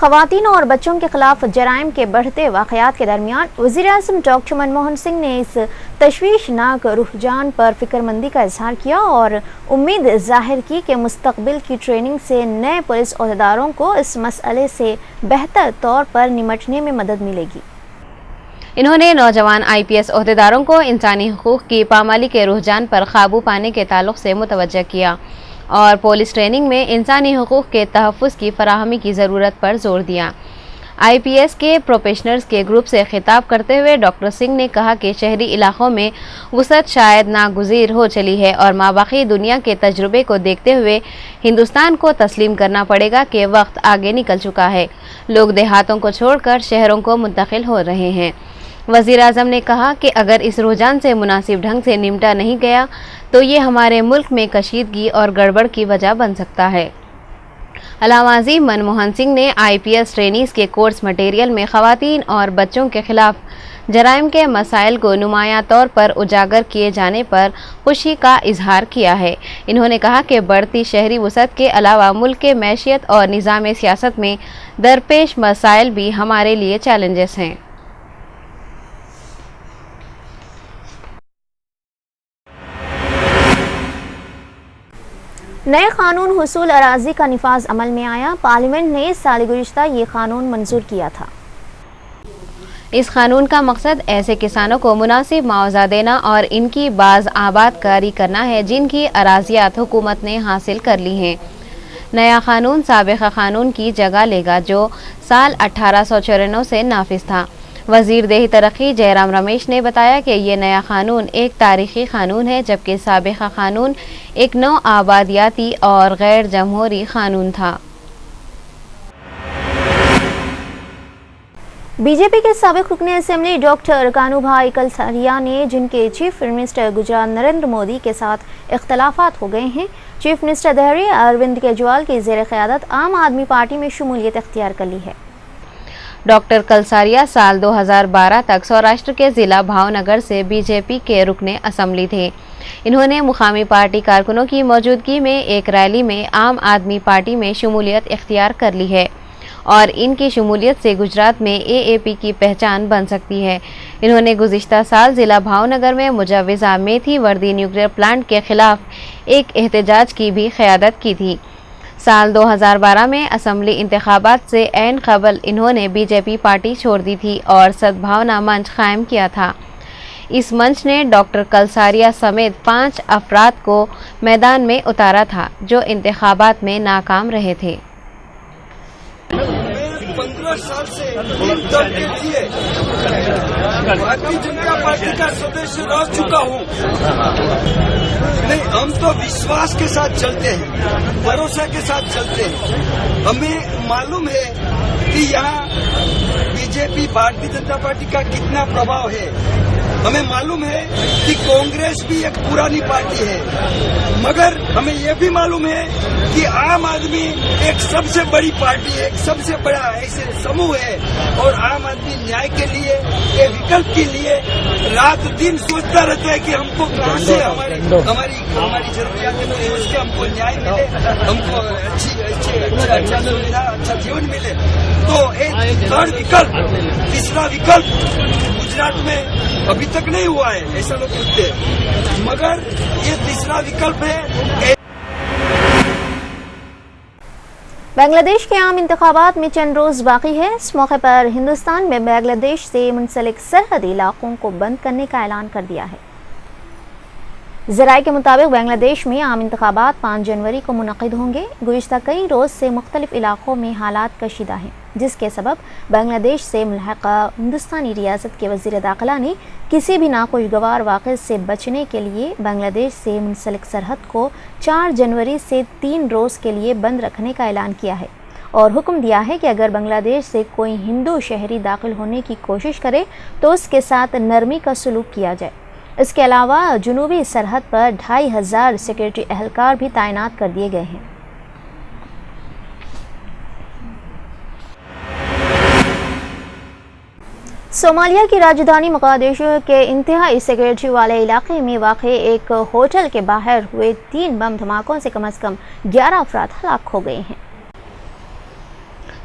خواتین اور بچوں کے خلاف جرائم کے بڑھتے واقعات کے درمیان وزیر اعظم ڈاکٹر منموہن سنگھ نے اس تشویشناک رجحان پر فکر مندی کا اظہار کیا اور امید ظاہر کی کہ مستقبل کی ٹریننگ سے نئے پولیس عہدیداروں کو اس مسئلے سے بہتر طور پر نمٹنے میں مدد ملے گی۔ انہوں نے نوجوان IPS عہدیداروں کو انسانی حقوق کی پامالی کے رجحان پر قابو پانے کے تعلق سے متوجہ کیا اور پولیس ٹریننگ میں انسانی حقوق کے تحفظ کی فراہمی کی ضرورت پر زور دیا۔ IPS کے پروفیشنلز کے گروپ سے خطاب کرتے ہوئے ڈاکٹر سنگھ نے کہا کہ شہری علاقوں میں وسعت شاید ناگزیر ہو چلی ہے اور ماباقی دنیا کے تجربے کو دیکھتے ہوئے ہندوستان کو تسلیم کرنا پڑے گا کہ وقت آگے نکل چکا ہے، لوگ دیہاتوں کو چھوڑ کر شہروں کو منتقل ہو رہے ہیں۔ وزیر اعظم نے کہا کہ اگر اس رجحان سے مناسب ڈھنگ سے نمٹا نہیں گیا تو یہ ہمارے ملک میں کشیدگی اور گڑبڑ کی وجہ بن سکتا ہے۔ علامہ عظیم منموہن سنگھ نے IPS ٹرینیز کے کورس مٹیریل میں خواتین اور بچوں کے خلاف جرائم کے مسائل کو نمایاں طور پر اجاگر کیے جانے پر خوشی کا اظہار کیا ہے۔ انہوں نے کہا کہ بڑھتی شہری وسعت کے علاوہ ملک کے معیشت اور نظام سیاست میں درپیش مسائل بھی ہمارے لیے چیلنجز ہیں۔ نئے قانون حصول اراضی کا نفاذ عمل میں آیا۔ پارلیمنٹ نے سال گزشتہ یہ قانون منظور کیا تھا۔ اس قانون کا مقصد ایسے کسانوں کو مناسب معاوضہ دینا اور ان کی باز آباد کاری کرنا ہے جن کی اراضیات حکومت نے حاصل کر لی ہیں۔ نیا قانون سابقہ قانون کی جگہ لے گا جو سال 1894 سے نافذ تھا۔ وزیر دیہی ترقی جے رام رمیش نے بتایا کہ یہ نیا قانون ایک تاریخی قانون ہے جبکہ سابقہ قانون ایک نو آبادیاتی اور غیر جمہوری قانون تھا۔ بی جے پی کے سابق رکن اسمبلی ڈاکٹر کانو بھائی کلساریا نے جن کے چیف منسٹر گجرات نریندر مودی کے ساتھ اختلافات ہو گئے ہیں، چیف منسٹر دہلی اروند کیجریوال کی زیر قیادت عام آدمی پارٹی میں شمولیت اختیار کر لی ہے۔ ڈاکٹر کلساریا سال 2012 تک سوراشٹر کے ضلع بھاونگر سے BJP کے رکن اسمبلی تھے۔ انہوں نے مقامی پارٹی کارکنوں کی موجودگی میں ایک ریلی میں عام آدمی پارٹی میں شمولیت اختیار کر لی ہے اور ان کی شمولیت سے گجرات میں AAP کی پہچان بن سکتی ہے۔ انہوں نے گزشتہ سال ضلع بھاونگر میں مجوزہ میتھی وردی نیوکلیئر پلانٹ کے خلاف ایک احتجاج کی بھی قیادت کی تھی۔ سال 2012 میں اسمبلی انتخابات سے عین قبل انہوں نے BJP پارٹی چھوڑ دی تھی اور سدبھاونا منچ قائم کیا تھا۔ اس منچ نے ڈاکٹر کلساریا سمیت 5 افراد کو میدان میں اتارا تھا جو انتخابات میں ناکام رہے تھے۔ 15 سال سے دل کے لیے بھارتیہ جنتا پارٹی کا سدسیہ رہ چکا ہوں۔ نہیں، ہم تو وشواس کے ساتھ چلتے ہیں، بھروسہ کے ساتھ چلتے ہیں۔ ہمیں معلوم ہے کہ یہاں BJP بھارتیہ جنتا پارٹی کا کتنا پربھاؤ ہے۔ ہمیں معلوم ہے کہ کانگریس بھی ایک پرانی پارٹی ہے، مگر ہمیں یہ بھی معلوم ہے کہ عام آدمی ایک سب سے بڑی پارٹی ہے، ایک سب سے بڑا ایسے سموہ ہے اور عام آدمی نیائے کے لیے، یہ وکلپ کے لیے رات دن سوچتا رہتا ہے کہ ہم کو کہاں سے ہماری ضروریات پوری ہو سکے، ہم کو نیائے ملے، ہم کو اچھا سویدھا، اچھا جیون ملے۔ تو ایک تھرڈ وکلپ، تیسرا وکلپ گجرات میں ابھی تک نہیں ہوا ہے، ایسا لوگ کہتے ہیں، مگر یہ تیسرا وکلپ ہے۔ بنگلہ دیش کے عام انتخابات میں چند روز باقی ہے۔ اس موقع پر ہندوستان میں بنگلہ دیش سے منسلک سرحدی علاقوں کو بند کرنے کا اعلان کر دیا ہے۔ ذرائع کے مطابق بنگلہ دیش میں عام انتخابات 5 جنوری کو منعقد ہوں گے۔ گزشتہ کئی روز سے مختلف علاقوں میں حالات کشیدہ ہیں، جس کے سبب بنگلہ دیش سے ملحقہ ہندوستانی ریاست کے وزیر داخلہ نے کسی بھی ناخوشگوار واقعے سے بچنے کے لیے بنگلہ دیش سے منسلک سرحد کو 4 جنوری سے 3 روز کے لیے بند رکھنے کا اعلان کیا ہے اور حکم دیا ہے کہ اگر بنگلہ دیش سے کوئی ہندو شہری داخل ہونے کی کوشش کرے تو اس کے ساتھ نرمی کا سلوک کیا جائے۔ اس کے علاوہ جنوبی سرحد پر 2500 سیکورٹی اہلکار بھی تعینات کر دیے گئے ہیں۔ صومالیہ کی راجدھانی مقدشو کے انتہائی سیکورٹی والے علاقے میں واقع ایک ہوٹل کے باہر ہوئے 3 بم دھماکوں سے کم از کم 11 افراد ہلاک ہو گئے ہیں۔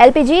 LPG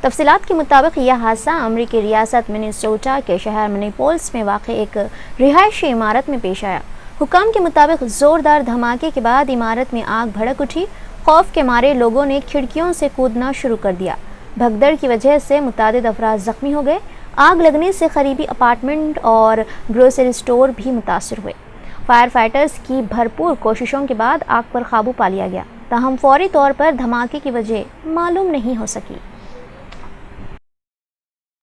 تفصیلات کے مطابق یہ حادثہ امریکی ریاست منیسوٹا کے شہر منیپولس میں واقع ایک رہائشی عمارت میں پیش آیا۔ حکام کے مطابق زوردار دھماکے کے بعد عمارت میں آگ بھڑک اٹھی۔ خوف کے مارے لوگوں نے کھڑکیوں سے کودنا شروع کر دیا۔ بھگدڑ کی وجہ سے متعدد افراد زخمی ہو گئے۔ آگ لگنے سے قریبی اپارٹمنٹ اور گروسری سٹور بھی متاثر ہوئے۔ فائر فائٹرز کی بھرپور کوششوں کے بعد آگ پر قابو پا لیا گیا، تاہم فوری طور پر دھماکے کی وجہ معلوم نہیں ہو سکی۔